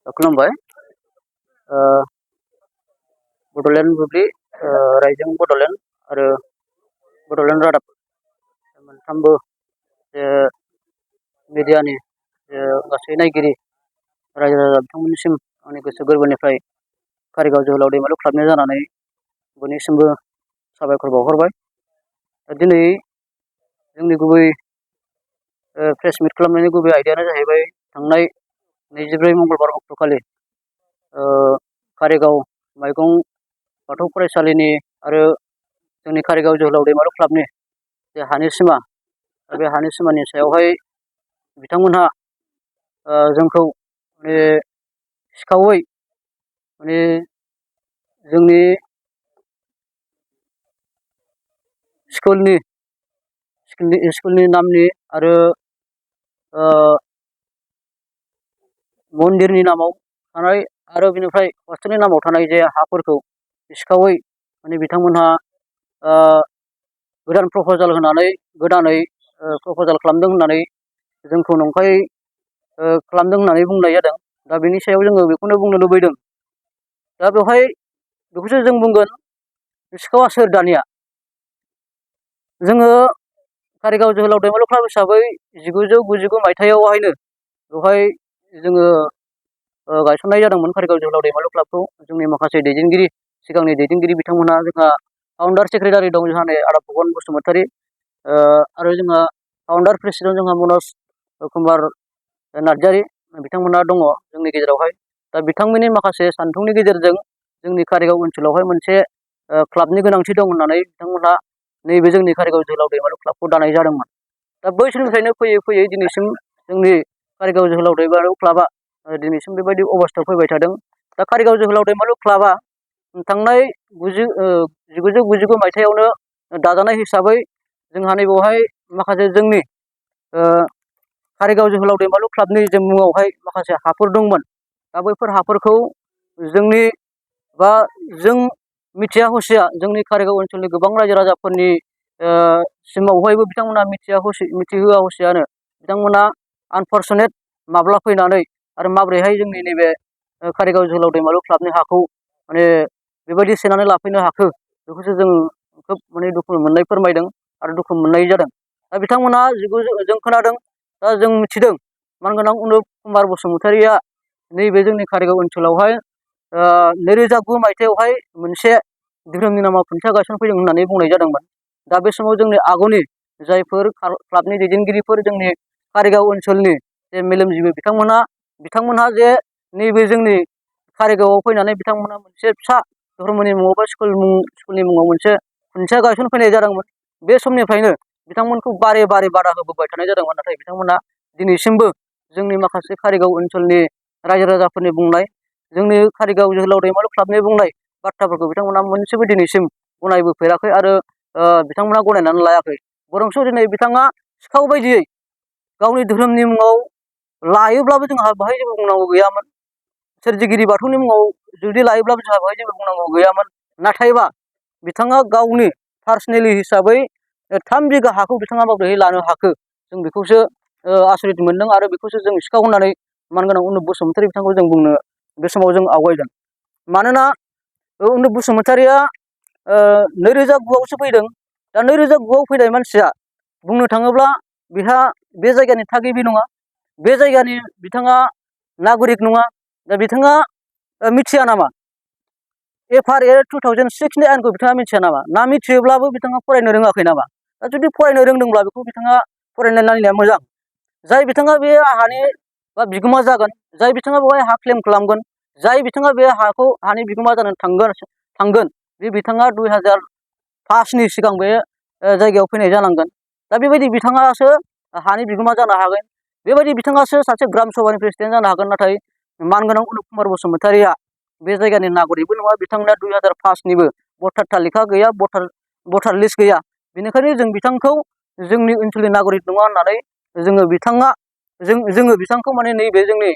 खुलुमबाय बड'लेण्ड बुब्लि रायजों बड'लेण्ड आरो बड'लेण्ड रादाब मोनथामबो मिडियानि गासै नायगिरि रायजो राजा बिथांमोननिसिम आंनि गोसो गोरबोनिफ्राय कारिगाव जोहोलाव दैमालु क्लाबनि जानानै बयनिसिमबो साबायखर बावहरबाय। दिनै जोंनि गुबै प्रेस मिट खालामनायनि गुबै आयदायानो जाहैबाय थांनाय 24 मंगलबार अक्ट'खालि कारिगाव माइगं बाथौ फरायसालिनि आरो जोंनि कारिगाव जोहोलाव दैमालु क्लाबनि जे हानि सिमा बे हानि सिमानि सायावहाय बिथांमोनहा जोंखौ सिखावै जोंनि स्कुलनि नामनि आरो मन्दिरनि नामाव थानाय आरो बिनिफ्राय हस्टेलनि नामाव थानाय जे हाफोरखौ सिखावै बिथांमोनहा गोदान प्रप'जाल होनानै गोदानै प्रप'जाल खालामदों होननानै जोंखौ नंखाय खालामदों होननानै बुंनाय जादों। दा बेनि सायाव जोङो बेखौनो बुंनो लुबैदों। दा बेवहाय बेखौसो जों बुंगोन सिखावा सोर दानिया। जोङो कारिगाव जोहोलाव दैमालु क्लाब हिसाबै 1999 मायथाइयावहायनो बेवहाय जोङो गायसननाय जादोंमोन कारिगाव जोहोलाव दैमालु क्लाबखौ। जोंनि माखासे दैदेनगिरि सिगांनि दैदेनगिरि बिथांमोनहा जोंहा फाउन्डार सेक्रेटारि दं जोंहा नै आदा फबन बसुमतारी आरो जोंहा फाउन्डार प्रेसिडेन्ट जोंहा मनज कुमार नार्जारी बिथांमोना दङ जोंनि गेजेरावहाय। दा बिथांमोननि माखासे सान्थौनि गेजेरजों जोंनि कारिगाव ओनसोलावहाय मोनसे क्लाबनि गोनांथि दं होननानै बिथांमोनहा नैबे जोंनि कारिगाव जोहोलाव दैमालु क्लाबखौ दानाय जादोंमोन। दा बै समनिफ्रायनो फैयै फैयै दिनैसिम जोंनि कारिगाव जोहोलाव दैमालु क्लाबा दिनैसिम बेबायदि अबस्थायाव फैबाय थादों। दा कारिगाव जोहोलाव दैमालु क्लाबा थांनाय 1999 मायथाइयावनो दाजानाय हिसाबै जोंहा नैबावहाय माखासे जोंनि कारिगाव जोहोलाव दैमालु क्लाबनि जे मुङावहाय माखासे हाफोर दंमोन। दा बैफोर हाफोरखौ जोंनि बा जों मिथिया हसिया जोंनि कारिगाव ओनसोलनि गोबां रायजो राजाफोरनि सिमावहायबो बिथांमोना मिथिहोआ हसियानो बिथांमोना आनफरसुनेट माब्ला फैनानै आरो माबोरैहाय जोंनि नैबे कारिगाव जोहोलाव दैमालु क्लाबनि हाखौ बेबायदि सेनानै लाफैनो हाखो बेखौसो जों खोब दुखु मोननाय फोरमायदों आरो दुखु मोननाय जादों। दा बिथांमोना जों खोनादों, दा जों मिथिदों मानगोनां अनुप कुमार बसुमतारीया नैबे जोंनि कारिगाव ओनसोलावहाय 2009 मायथाइयावहाय मोनसे धोरोमनि नामाव खुन्थिया गायसनफैदों होननानै बुंनाय जादोंमोन। दा बे समाव जोंनि आगुनि जायफोर क्लाबनि दैदेनगिरिफोर जोंनि कारिगाव ओनसोलनि जे मेलेमजिबि बिथांमोनहा जे नैबे जोंनि कारिगावआव फैनानै बिथांमोनहा मोनसे फिसा धर्मनि मुङाव बा स्कुलनि मुङाव मोनसे खुन्थिया गायसनफैनाय जादोंमोन। बे समनिफ्रायनो बिथांमोनखौ बारे बारे बादा होबोबाय थानाय जादोंमोन। नाथाय बिथांमोना दिनैसिमबो जोंनि माखासे कारिगाव ओनसोलनि रायजो राजाफोरनि बुंनाय, जोंनि कारिगाव जोहोलाव दैमालु क्लाबनि बुंनाय बाथ्राफोरखौ बिथांमोना मोनसेबो दिनैसिम गनायबोफेराखै आरो बिथांमोना गनायनानै लायाखै। बरंस' दिनै बिथाङा सिखाव बायदियै गावनि धोरोमनि मुङाव लायोब्लाबो जोंहा बेहाय जेबो बुंनांगौ गैयामोन। सोरजिगिरि बाथौनि मुङाव जुदि लायोब्लाबो जोंहा बेहाय जेबो बुंनांगौ गैयामोन। नाथायबा बिथाङा गावनि पार्सनेलि हिसाबै 3 बिगा हाखौ बिथाङा माबोरैहाय लानो हाखो जों बेखौसो आसरित मोनदों आरो बेखौसो जों सिखाव होननानै मानगोनां अनुप बसुमतारी बिथांखौ जों बुंनो बे समाव जों आवगायदों। मानोना अनुप बसुमतारीया 2009आवसो फैदों। दा 2009आव फैनाय मानसिया बुंनो थाङोब्ला बिहा बे जायगानि थागिबि नङा, बे जायगानि बिथाङा नागरिक नङा। दा बिथाङा मिथिया नामा FRA 2006 नि आयेनखौ बिथाङा मिथिया नामा? ना मिथियोब्लाबो बिथाङा फरायनो रोङाखै नामा? दा जुदि फरायनो रोंदोंब्ला बेखौ बिथाङा फरायनाय नायनाया मोजां। जाय बिथाङा बे हानि बा बिगोमा जागोन, जाय बिथाङा बेवहाय हा क्लेम खालामगोन, जाय बिथाङा बे हानि बिगोमा जानो थांगोन बे बिथाङा 2005 नि सिगां बे जायगायाव फैनाय जानांगोन। दा बेबायदि बिथाङासो हानि बिगोमा जानो हागोन। बेबायदि बिथाङासो सासे ग्राम सभानि प्रेसिडेन्ट जानो हागोन। नाथाय मानगोनां अनुप कुमार बसुमतारीया बे जायगानि नागरिकबो नङा, बिथांना 2005 निबो भटार तालिका गैया, भटार लिस्ट गैया। बेनिखायनो जों बिथांखौ जोंनि ओनसोलनि नागरिक नङा होननानै जोङो बिथांखौ नैबे जोंनि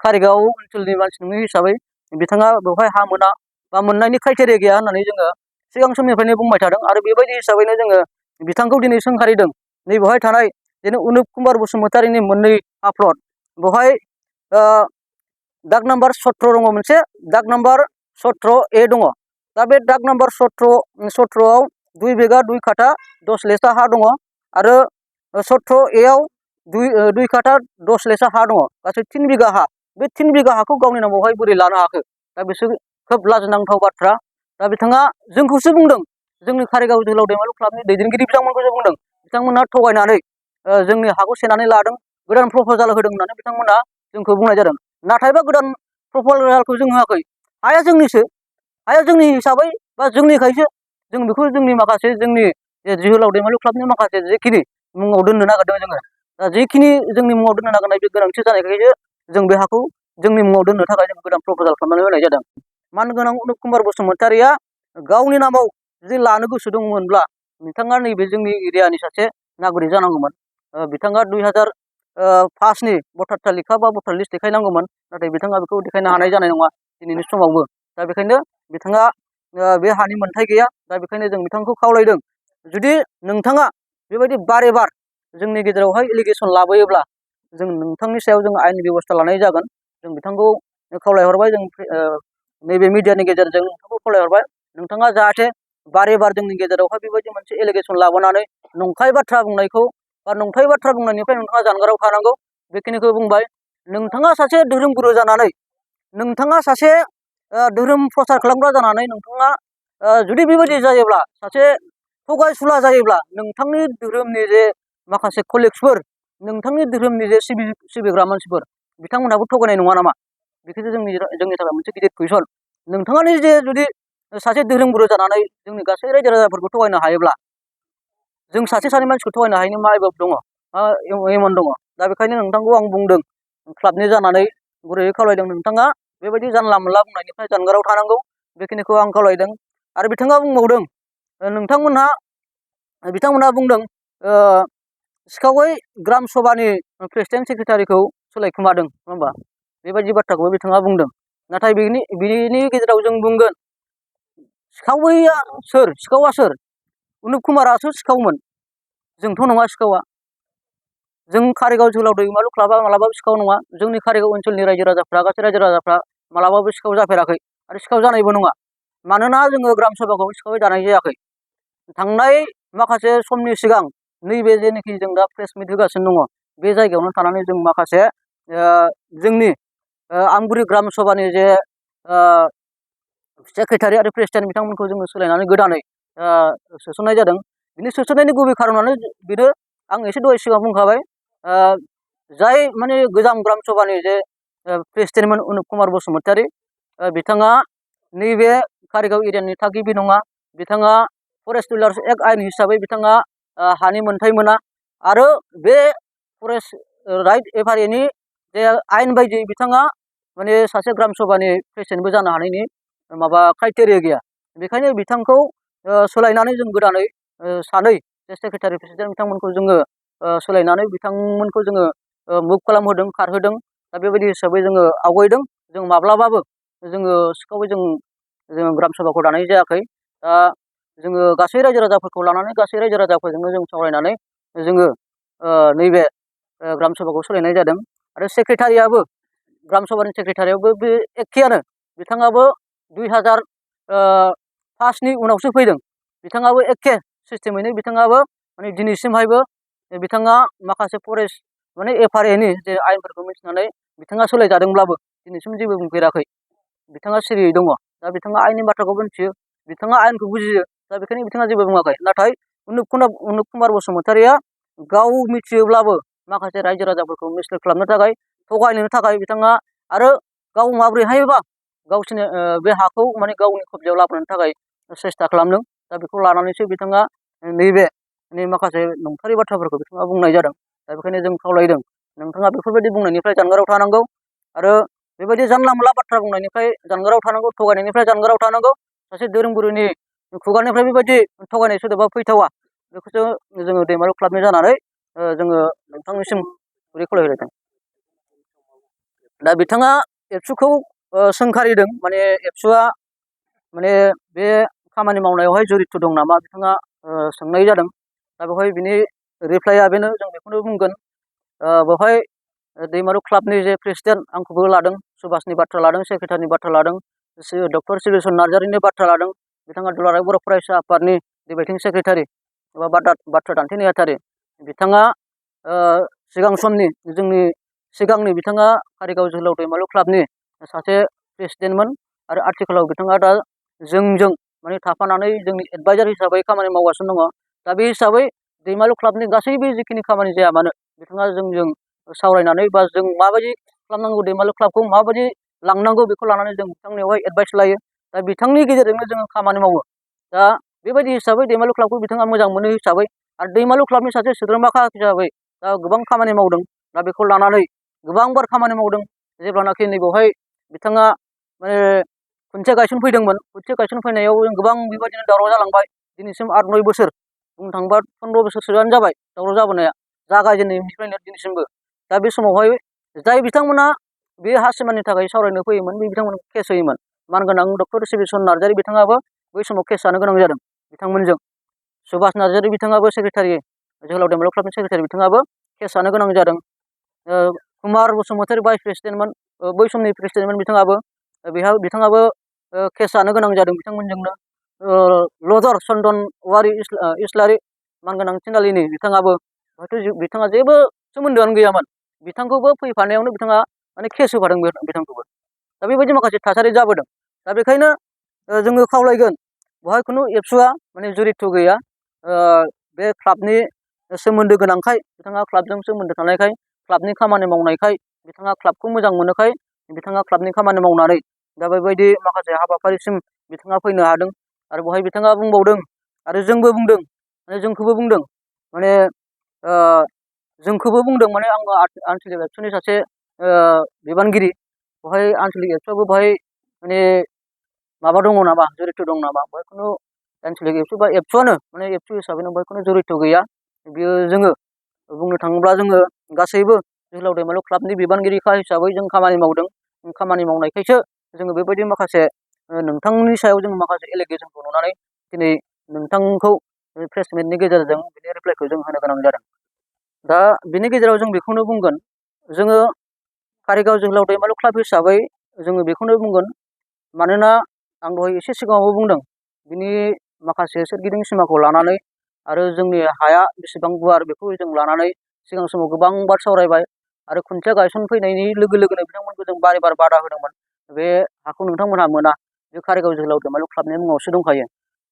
कारिगाव ओनसोलनि मानसि नङि हिसाबै बिथाङा बेवहाय हा मोना बा मोननायनि क्राइटेरिया गैया होननानै जोङो सिगां समनिफ्रायनो बुंबाय थादों। आरो बेबायदि हिसाबैनो जोङो बिथांखौ दिनै सोंखारिदों। नैबेवहाय थानाय जेन अनुप कुमार बसुमतारीनि मोननै आफलद बेवहाय दाग नाम्बार 17 दङ मोनसे, दाग नाम्बार 17A दङ। दा बे दाग नाम्बार 17आव 2 बिघा 2 काठा 10 लेसा हा दङ आरो 17A आव 2 काठा 10 लेसा हा दङ, गासै 3 बिघा हा। बे 3 बिघा हाखौ गावनि नामावहाय बोरै लानो हाखो? दा बिसोर खोब लाजिनांथाव बाथ्रा। दा बिथाङा जोंखौसो बुंदों, जोंनि कारिगाव जोहोलाव दैमालु क्लाबनि दैदेनगिरि बिथांमोनखौसो बुंदों। बिथांमोनहा थगायनानै जोंनि हाखौ सेनानै लादों, गोदान प्रप'जाल होदों होननानै बिथांमोना जोंखौ बुंनाय जादों। नाथायबा गोदान प्रप'जालखौ जों होआखै। हाया जोंनिसो, हाया जोंनि हिसाबै बा जोंनिखायसो जों बेखौ जोंनि माखासे जोंनि जोहोलाव दैमालु क्लाबनि माखासे जेखिनि मुङाव दोननो नागिरदों जोङो, दा जेखिनि जोंनि मुङाव दोननो नागिरनाय बे गोनांथि जानायखायसो जों बे हाखौ जोंनि मुङाव दोननो थाखाय जों गोदान प्रप'जाल खालामनानै होनाय जादों। मानगोनां अनुप कुमार बसुमतारिया गावनि नामाव जुदि लानो गोसो दंमोनब्ला बिथाङा नैबे जोंनि एरियानि सासे नागरिक जानांगौमोन। बिथाङा 2005नि भटार तालिका बा भटार लिस्ट देखायनांगौमोन, नाथाय बिथाङा बेखौ देखायनो हानाय जानाय नङा दिनैनि समावबो। दा बेखायनो बिथाङा बे हानि मोन्थाय गैया। दा बेखायनो जों बिथांखौ खावलायदों, जुदि नोंथाङा बेबायदि बारे बार जोंनि गेजेरावहाय एलिगेसन लाबोयोब्ला जों नोंथांनि सायाव जों आयेननि बेब'स्था लानाय जागोन। जों बिथांखौ खावलायहरबाय, जों नैबे मिडियानि गेजेरजों नोंथांखौ खावलायहरबाय, नोंथाङा जाहाथे बारे बार जोंनि गेजेरावहाय बेबायदि मोनसे एलिगेसन लाबोनानै नंखाय बाथ्रा बुंनायखौ बा नंखाय बाथ्रा बुंनायनिफ्राय नोंथाङा जानगाराव थानांगौ, बेखिनिखौ बुंबाय। नोंथाङा सासे धोरोम गुरु जानानै, नोंथाङा सासे धोरोम प्रसार खालामग्रा जानानै नोंथाङा जुदि बेबायदि जायोब्ला, सासे थगायसुला जायोब्ला, नोंथांनि धोरोमनि जे माखासे कलिग्सफोर, नोंथांनि धोरोमनि जे सिबिग्रा मानसिफोर, बिथांमोनहाबो थगायनाय नङा नामा? बेखौसो जोंनि थाखाय मोनसे गिदिर कुइसन। नोंथाङानो जे जुदि सासे धोरोम गुरु जानानै जोंनि गासै रायजो राजाफोरखौ थगायनो हायोब्ला, जों सासे सानै मानसिखौ थगायनो हायैनि मा एबाब दङ, एमन दङ? दा बेखायनो नोंथांखौ आं बुंदों, क्लाबनि जानानै गुरैयै खावलायदों, नोंथाङा बेबायदि जानला मोनला बुंनायनिफ्राय जानगाराव थानांगौ, बेखिनिखौ आं खावलायदों। आरो बिथाङा बुंबावदों, बिथांमोनहा बुंदों सिखावै ग्राम सभानि प्रेसिडेन्ट सेक्रेटारिखौ सोलायखुमादों, नङा होमबा? बेबायदि बाथ्राखौबो बिथाङा बुंदों। नाथाय बिनि गेजेराव जों बुंगोन, सिखावा सोर? अनुप कुमारासो सिखावमोन, जोंथ' नङा सिखावा। जों कारिगाव जोहोलाव दैमालु क्लाबा मालाबाबो सिखाव नङा। जोंनि कारिगाव ओनसोलनि रायजो राजाफ्रा, गासै रायजो राजाफ्रा मालाबाबो सिखाव जाफेराखै आरो सिखाव जानायबो नङा। मानोना जोङो ग्राम सभाखौ सिखावै दानाय जायाखै। थांनाय माखासे समनि सिगां नैबे जेनाखि जों दा प्रेस मिट होगासिनो दङ, बे जायगायावनो थानानै जों माखासे जोंनि आमगुरि ग्राम सभानि जे सेक्रेटारि आरो प्रेसिडेन्ट बिथांमोनखौ जोङो सोलायनानै गोदानै सोसननाय जादों। बिनि सोसननायनि गुबै खारनानो बेनो, आं एसे दहाय सिगां बुंखाबाय, जाय माने गोजाम ग्राम सभानि जे प्रेसिडेन्टमोन अनुप कुमार बसुमतारि, बिथाङा नैबे कारिगाव एरियानि थागिबि नङा। बिथाङा फरेस्ट डिलार्स एक्ट आयेन हिसाबै बिथाङा हानि मोन्थाय मोना आरो बे फरेस्ट राइट एफआरएनि जे आयेन बायदियै बिथाङा माने सासे ग्राम सभानि प्रेसिडेन्टबो जानो हानायनि माबा क्राइटेरिया गैया। बेखायनो बिथांखौ सोलायनानै जों गोदानै सानै जे सेक्रेटारि प्रेसिडेन्ट बिथांमोनखौ जोङो सोलायनानै बिथांमोनखौ जोङो मुभ खालामहोदों, खारहोदों। दा बेबायदि हिसाबै जोङो आवगायदों। जों माब्लाबाबो जोङो सिखावै जों ग्राम सभाखौ दानाय जायाखै। दा जोङो गासै रायजो राजाफोरखौ लानानै, गासै रायजो राजाफोरजोंनो जों सावरायनानै जोङो नैबे ग्राम सभाखौ सोलायनाय जादों। आरो सेक्रेटारियाबो, ग्राम सभानि सेक्रेटारियाबो बे एखेयानो। बिथाङाबो 2005नि उनावसो फैदों। बिथाङाबो एखे सिस्टेमैनो बिथाङाबो माने दिनैसिमहायबो बिथाङा माखासे फरेस्ट माने एफआरएनि जे आयेनफोरखौ मिथिनानै बिथाङा सोलायजादोंब्लाबो दिनैसिम जेबो बुंफेराखै। बिथाङा सिरियै दङ। दा बिथाङा आयेननि बाथ्राखौ मिथियो, बिथाङा आयेनखौ बुजियो। दा बेखायनो बिथाङा जेबो बुङाखै। नाथाय अनुप कुमार बसुमतारिया गाव मिथियोब्लाबो माखासे रायजो राजाफोरखौ मिसलिड खालामनो थाखाय, थगायनो थाखाय बिथाङा आरो गाव माबोरैहायबा गावसोरनि बे हाखौ माने गावनि कब्जायाव लाबोनो थाखाय सेस्था खालामदों। दा बेखौ लानानैसो बिथाङा नैबे माखासे नंथारै बाथ्राफोरखौ बिथाङा बुंनाय जादों। दा बेखायनो जों खावलायदों, नोंथाङा बेफोरबायदि बुंनायनिफ्राय जानगाराव थानांगौ आरो बेबायदि जानला मोनला बाथ्रा बुंनायनिफ्राय जानगाराव थानांगौ, थगायनायनिफ्राय जानगाराव थानांगौ। सासे धोरोमगुरुनि खुगानिफ्राय बेबायदि थगायनाय सोदोबा फैथावा। बेखौसो जोङो दैमालु क्लाबनि जानानै जोङो नोंथांनिसिम गुरै खावलायहरदों। दा बिथाङा एबसुखौ सोंखारिदों, माने एबसुआ माने बे खामानि मावनायावहाय जरित' दं नामा बिथाङा सोंनाय जादों। दा बेवहाय बिनि रिप्लाइआ बेनो, जों बेखौनो बुंगोन। बेवहाय दैमालु क्लाबनि जे प्रेसिडेन्ट, आंखौबो लादों सुभाषनि बाथ्रा लादों, सेक्रेटारिनि बाथ्रा लादों, डक्टर सिलेसन नार्जारिनि बाथ्रा लादों। बिथाङा दुलाराय बर' फरायसा आफादनि डिबेटिं सेक्रेटारि एबा बाथ्रा दान्थेनो नेहाथारि। बिथाङा सिगां समनि जोंनि सिगांनि बिथाङा कारिगाव जोहोलाव दैमालु क्लाबनि सासे प्रेसिडेन्टमोन आरो आथिखालाव बिथाङा दा जोंजों माने थाफानानै जोंनि एडभाइजार हिसाबै खामानि मावगासिनो दङ। दा बे हिसाबै दैमालु क्लाबनि गासैबो जिखिनि खामानि जाया मानो बिथाङा जोंजों सावरायनानै बा जों माबायदि खालामनांगौ दैमालु क्लाबखौ माबायदि लांनांगौ बेखौ लानानै जों बिथांनियावहाय एडभाइस लायो। दा बिथांनि गेजेरजोंनो जोङो खामानि मावो। दा बेबायदि हिसाबै दैमालु क्लाबखौ बिथाङा मोजां मोनो हिसाबै आरो दैमालु क्लाबनि सासे सोद्रोमाखा हिसाबै दा गोबां खामानि मावदों। दा बेखौ लानानै गोबांबार खामानि मावदों। जेब्लानाखि नैबेवहाय बिथाङा माने खुन्थिया गायसनफैदोंमोन, खुन्थिया गायसनफैनायाव जों गोबां बेबायदिनो दावराव जालांबाय। दिनैसिम 8-9 बोसोर बुंनो थाङोबा 15 बोसोरसोआनो जाबाय दावराव जाबोनाया जागायजेननायनिफ्रायनो दिनैसिमबो। दा बे समावहाय जाय बिथांमोना बे हा सिमानि थाखाय सावरायनो फैयोमोन बे बिथांमोनखौ केस होयोमोन। मानगोनां डक्टर सिबिसन नार्जारि बिथाङाबो बै समाव केस जानो गोनां जादों बिथांमोनजों। सुभाष नार्जारि बिथाङाबो सेक्रेटारि, जोहोलाव दैमालु क्लाबनि सेक्रेटारि बिथाङाबो केस जानो गोनां जादों। कुमार बसुमतारी भाइस प्रेसिडेन्टमोन, बै समनि प्रेसिडेन्टमोन बिथाङाबो। बिथाङाबो केस जानो गोनां जादों बिथांमोनजोंनो। लदर चन्दन औवारि इस्लारि मानगोनां थिनालिनि बिथाङाबो हयथ' बिथाङा जेबो सोमोन्दोआनो गैयामोन। बिथांखौबो फैफानायावनो बिथाङा माने केस होफादों बिथांखौबो। दा बेबायदि माखासे थासारि जाबोदों। दा बेखायनो जोङो खावलायगोन बेवहाय खुनु एबसुआ माने जुरित' गैया। बे क्लाबनि सोमोन्दो गोनांखाय, बिथाङा क्लाबजों सोमोन्दो थानायखाय, क्लाबनि खामानि मावनायखाय, बिथाङा क्लाबखौ मोजां मोनोखाय बिथाङा क्लाबनि खामानि मावनानै दा बेबायदि माखासे हाबाफारिसिम बिथाङा फैनो हादों। आरो बेवहाय बिथाङा बुंबावदों आरो जोंबो बुंदों, माने जोंखौबो बुंदों, माने जोंखौबो बुंदों माने आङो आनसलिक एबसुनि सासे बिबानगिरि। बेवहाय आनसलिक एबसुआबो बेवहाय माने माबा दङ नामा, जुरित' दं नामा? बेवहाय खुनु आनसलिक एबसु बा एबसुआनो माने एबसु हिसाबैनो बेवहाय खुनु जुरित' गैया। बियो जोङो बुंनो थाङोब्ला जोङो गासैबो जोहोलाव दैमालु क्लाबनि बिबानगिरिखा हिसाबै जों खामानि मावदों। खामानि मावनायखायसो जोङो बेबायदि माखासे नोंथांनि सायाव जों माखासे एलिगेसनखौ नुनानै दिनै नोंथांखौ प्रेस मिटनि गेजेरजों बिनि रिप्लाइखौ जों होनो गोनां जादों। दा बिनि गेजेराव जों बेखौनो बुंगोन, जोङो कारिगाव जोहोलाव दैमालु क्लाब हिसाबै जोङो बेखौनो बुंगोन, मानोना आं दहाय एसे सिगाङावबो बुंदों, बिनि माखासे सोरगिदिं सिमाखौ लानानै आरो जोंनि हाया बेसेबां गुवार बेखौ जों लानानै सिगां समाव गोबांबार सावरायबाय। आरो खुन्थिया गायसनफैनायनि लोगो लोगोनो बिथांमोनखौ जों बारे बारे बादा होदोंमोन, बे हाखौ नोंथांमोनहा मोना, बे कारिगाव जोहोलाव दैमालु क्लाबनि मुङावसो दंखायो।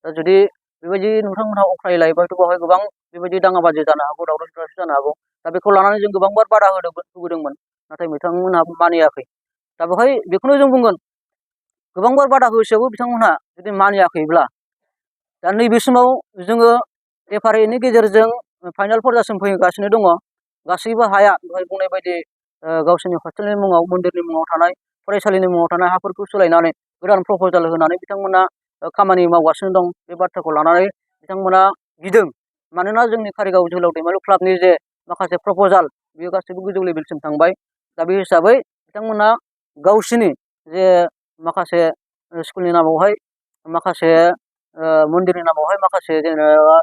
दा जुदि बेबायदि नोंथांमोनहा अख्राय लायोबाथ' बेवहाय गोबां बेबायदि दाङाबाजि जानो हागौ, दावराव दावसि जानो हागौ। दा बेखौ लानानै जों गोबांबार बादा होबोदोंमोन, नाथाय बिथांमोनहा मानियाखै। दा बेवहाय बेखौनो जों बुंगोन, गोबांबार बादा होसेयावबो बिथांमोनहा जुदि मानियाखैब्ला दा नैबे समाव जोङो एफआरएनि गेजेरजों फाइनाल पर्जासिम फैगासिनो दङ। गासैबो हाया दहाय बुंनाय बायदि गावसोरनि हस्टेलनि मुङाव, मन्दिरनि मुङाव थानाय, फरायसालिनि मुङाव थानाय हाफोरखौ सोलायनानै गोदान प्रप'जाल होनानै बिथांमोना खामानि मावगासिनो दं। बे बाथ्राखौ लानानै बिथांमोना गिदों, मानोना जोंनि कारिगाव जोहोलाव दैमालु क्लाबनि जे माखासे प्रप'जाल बेयो गासैबो गोजौ लेभेलसिम थांबाय। दा बे हिसाबै बिथांमोना गावसिनि जे माखासे स्कुलनि नामावहाय, माखासे मन्दिरनि नामावहाय, माखासे जेनेबा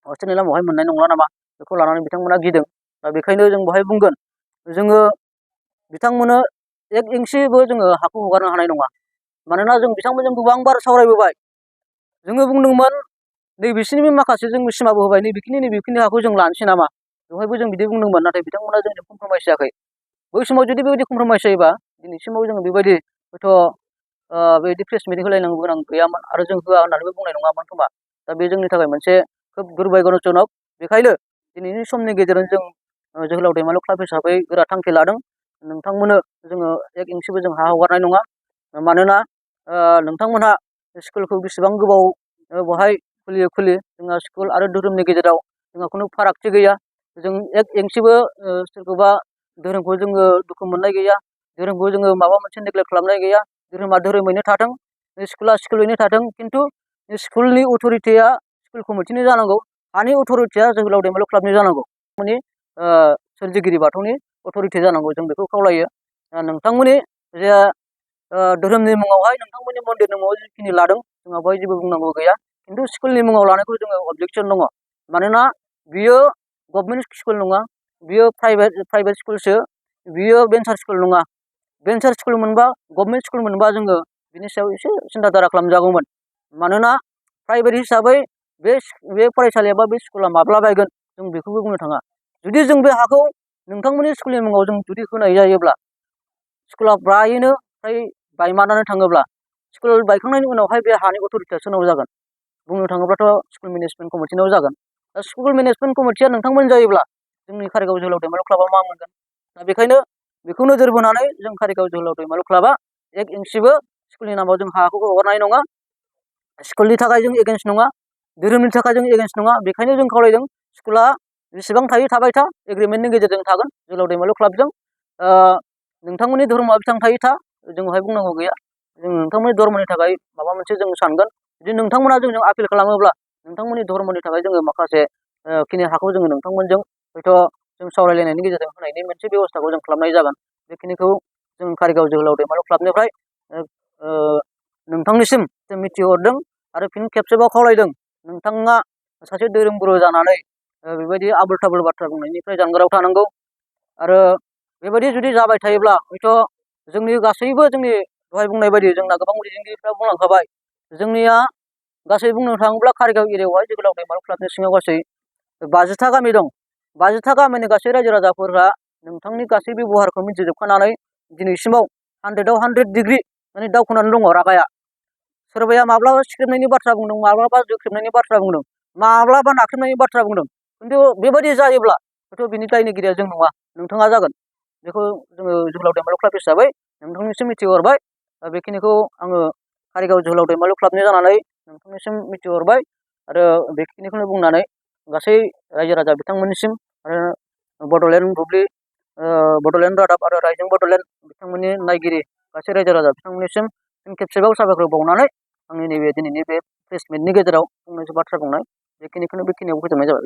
हस्टेलनि नामावहाय मोननाय नंला नामा, बेखौ लानानै बिथांमोना गिदों। दा बेखायनो जों बेवहाय बुंगोन, जोङो बिथांमोननो 1 इंसिबो जोङो हाखौ हगारनो हानाय नङा। मानोना जों बिथांमोनजों गोबांबार सावरायबोबाय। जोङो बुंदोंमोन नैबेसिनि माखासे जों सिमाबो होबाय, नैबेखिनि हाखौ जों लानोसै नामा, बेवहायबो जों बिदि बुंदोंमोन। नाथाय बिथांमोना जोंजों कमप्रमाइस जायाखै। बै समाव जुदि बेबायदि कमप्रमाइस जायोबा दिनैसिमाव जोङो बेबायदि हयथ' बेबायदि प्रेस मिटिं होलायनांगौ गोनां गैयामोन आरो जों होआ होननानैबो बुंनाय नङामोन खोमा। दा बे जोंनि थाखाय मोनसे खोब दुर्भाग्यजनक। बेखायनो दिनैनि समनि गेजेरजों जों जोहोलाव दैमालु क्लाब हिसाबै गोरा थांखि लादों, नोंथांमोननो जोङो 1 इंसिबो जों हा हगारनाय नङा। मानोना नोंथांमोनहा स्कुलखौ बेसेबां गोबाव बहाय खुलियो, जोंहा स्कुल आरो धोरोमनि गेजेराव जोंहा खुनु फारागथि गैया। जों 1 इंसिबो सोरखौबा धोरोमखौ जोङो दुखु मोननाय गैया, धोरोमखौ जोङो माबा मोनसे नेग्लेक्ट खालामनाय गैया। धोरोमा धोरोमैनो थाथों, स्कुला स्कुलैनो थाथों, खिन्थु स्कुलनि अथ'रिटिया स्कुल कमिटिनि जानांगौ, हानि अथ'रिटिया जोहोलाव दैमालु क्लाबनि जानांगौ, माने सोरजिगिरि बाथौनि अथ'रिटि जानांगौ। जों बेखौ खावलायो। नोंथांमोननि जे धोरोमनि मुङावहाय, नोंथांमोननि मन्दिरनि मुङाव जिखिनि लादों जोंहा बेवहाय जेबो बुंनांगौ गैया, खिन्थु स्कुलनि मुङाव लानायखौ जोङो अबजेक्सन दङ। मानोना बियो गभर्नमेन्ट स्कुल नङा, बियो प्राइभेट स्कुलसो, बियो भेन्सार स्कुल नङा। भेन्सार स्कुल मोनबा गभर्नमेन्ट स्कुल मोनबा जोङो बिनि सायाव एसे सिन्था धारा खालामजागौमोन। मानोना प्राइभेट हिसाबै बे फरायसालिया बा बे स्कुला माब्ला बायगोन जों बेखौबो बुंनो थाङा। जुदि जों बे हाखौ नोंथांमोननि स्कुलनि मुङाव जों जुदि होनाय जायोब्ला स्कुला फ्राय बायमानानै थाङोब्ला स्कुल बायखांनायनि उनावहाय बे हानि अथ'रिटिया सोरनाव जागोन? बुंनो थाङोब्लाथ' स्कुल मेनेजमेन्ट कमिटिनाव जागोन। दा स्कुल मेनेजमेन्ट कमिटिया नोंथांमोन जायोब्ला जोंनि कारिगाव जोहोलाव दैमालु क्लाबा मा मोनगोन? दा बेखायनो बेखौ नोजोर बोनानै जों कारिगाव जोहोलाव दैमालु क्लाबा एक इन्सिबो स्कुलनि नामाव जों हाखौ हगारनाय नङा। स्कुलनि थाखाय जों एगेन्स्ट नङा, धोरोमनि थाखाय जों एगेन्स्ट नङा। बेखायनो जों खावलायदों स्कुला जेसेबां थायो थाबाय था, एग्रिमेन्टनि गेजेरजों थागोन जोहोलाव दैमालु क्लाबजों। नोंथांमोननि धर्मआ बेसेबां थायो था, जों बेवहाय बुंनांगौ गैया। जों नोंथांमोननि धर्मनि थाखाय माबा मोनसे जों सानगोन। जुदि नोंथांमोना जोंजों आपिल खालामोब्ला नोंथांमोननि धर्मनि थाखाय जोङो माखासे खिनि हाखौ जोङो नोंथांमोनजों हयथ' जों सावरायलायनायनि गेजेरजों होनायनि मोनसे बेब'स्थाखौ जों खालामनाय जागोन। बेखिनिखौ जों कारिगाव जोहोलाव दैमालु क्लाबनिफ्राय नोंथांनिसिम जों मिथिहरदों आरो फिन खेबसेबाव खावलायदों नोंथाङा सासे धोरोम गुरु जानानै बेबायदि आबोल थाबोल बाथ्रा बुंनायनिफ्राय जानगाराव थानांगौ। आरो बेबायदि जुदि जाबाय थायोब्ला हयथ' जोंनि गासैबो जोंनि दहाय बुंनाय बायदि जोंना गोबां दैदेनगिरिफ्रा बुंलांखाबाय। जोंनिया गासै बुंनो थाङोब्ला कारिगाव एरियायावहाय जोहोलाव दैमालु क्लाबनि सिङाव गासै 50टा गामि दं। 50टा गामिनि गासै रायजो राजाफोरा नोंथांनि गासै बेब'हारखौ मिथिजोबखानानै दिनैसिमाव 100आव 100 डिग्रि माने दावखोनानै दङ रागाया। सोरबाया माब्लाबा सिख्रेबनायनि बाथ्रा बुंदों, माब्लाबा जोख्रेबनायनि बाथ्रा बुंदों, माब्लाबा नाख्रेबनायनि बाथ्रा बुंदों। खिन्थु बेबायदि जायोब्ला हयथ' बिनि दायनिगिरिया जों नङा, नोंथाङा जागोन। बेखौ जोङो जोहोलाव दैमालु क्लाब हिसाबै नोंथांनिसिम मिथिहरबाय। बेखिनिखौ आङो कारिगाव जोहोलाव दैमालु क्लाबनि जानानै नोंथांनिसिम मिथिहरबाय आरो बेखिनिखौनो बुंनानै गासै रायजो राजा बिथांमोननिसिम आरो बड'लेण्ड बुब्लि, बड'लेण्ड रादाब आरो रायजों बड'लेण्ड बिथांमोननि नायगिरि गासै रायजो राजा बिथांमोननिसिम फिन खेबसेबाव साबायखर बावनानै आंनि नैबे दिनैनि बे प्रेस मिटनि गेजेराव फंनैसो बाथ्रा बुंनाय बेखिनियाव फोजोबनाय जाबाय।